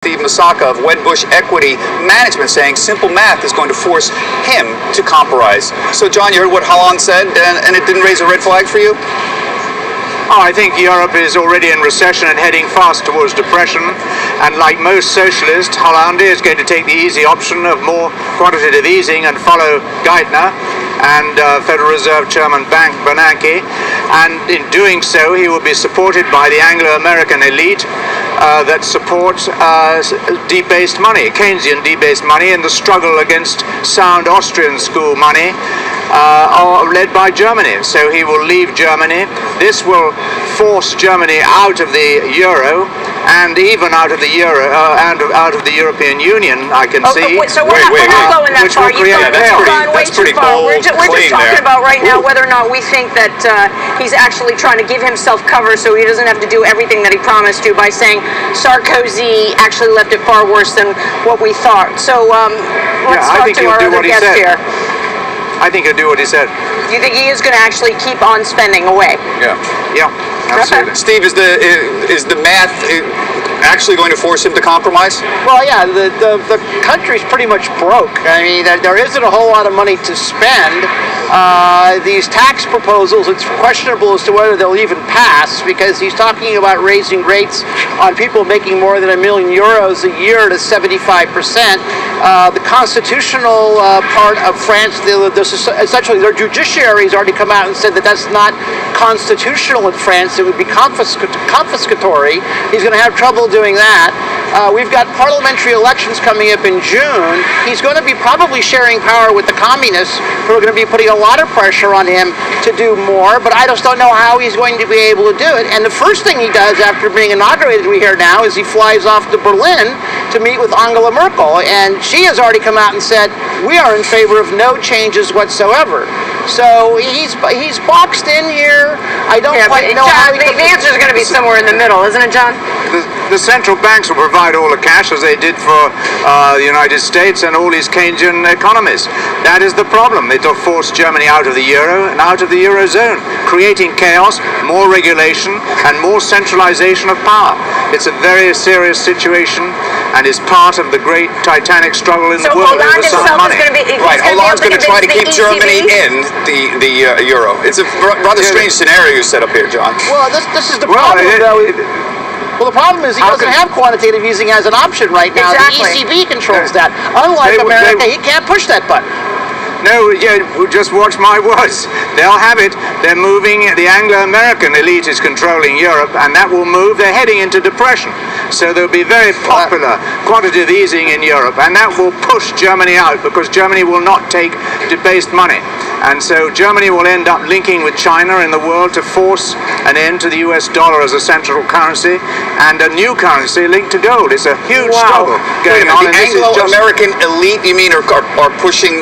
Steve Masaka of Wedbush Equity Management saying simple math is going to force him to compromise. So, John, you heard what Holland said, and it didn't raise a red flag for you? Oh, I think Europe is already in recession and heading fast towards depression. And like most socialists, Hollande is going to take the easy option of more quantitative easing and follow Geithner and Federal Reserve Chairman Bernanke. And in doing so, he will be supported by the Anglo-American elite that support debased money, Keynesian debased money, in the struggle against sound Austrian school money, led by Germany. So he will leave Germany. This will force Germany out of the euro, and even out of the euro and out of the European Union. I can see. So we're not going that far. That's pretty bold. We're just talking about right now whether or not we think that he's actually trying to give himself cover so he doesn't have to do everything that he promised to by saying Sarkozy actually left it far worse than what we thought. So let's talk to our other guest here. I think he'll do what he said. You think he is going to actually keep on spending away? Yeah, absolutely. Steve, is the math actually going to force him to compromise? Well, yeah, the country's pretty much broke. I mean, there isn't a whole lot of money to spend. These tax proposals, it's questionable as to whether they'll even pass, because he's talking about raising rates on people making more than €1 million a year to 75%. The constitutional part of France, essentially their judiciary has already come out and said that that's not constitutional in France. It would be confiscatory. He's going to have trouble doing that. We've got parliamentary elections coming up in June. He's going to be probably sharing power with the communists, who are going to be putting a lot of pressure on him to do more, but I just don't know how he's going to be able to do it. And the first thing he does after being inaugurated, we hear now, is he flies off to Berlin to meet with Angela Merkel, and she has already come out and said, we are in favor of no changes whatsoever. So he's boxed in here. I don't quite know how the answer is going to be somewhere in the middle, isn't it, John? The central banks will provide all the cash, as they did for the United States and all these Keynesian economies. That is the problem. It will force Germany out of the euro and out of the eurozone, creating chaos, more regulation, and more centralization of power. It's a very serious situation, and is part of the great titanic struggle in the world over some money. Hollande's going to try to keep Germany in the euro. It's a rather strange scenario you set up here, John. Well, this is the problem, though. Well, the problem is he doesn't have quantitative easing as an option right now. Exactly. The ECB controls that. Unlike America, he can't push that button. No, just watch my words. They'll have it. They're moving. The Anglo-American elite is controlling Europe, and that will move. They're heading into depression. So there'll be very popular quantitative easing in Europe, and that will push Germany out, because Germany will not take debased money. And so Germany will end up linking with China in the world to force an end to the US dollar as a central currency, and a new currency linked to gold. It's a huge struggle going on. The Anglo-American elite, you mean, are pushing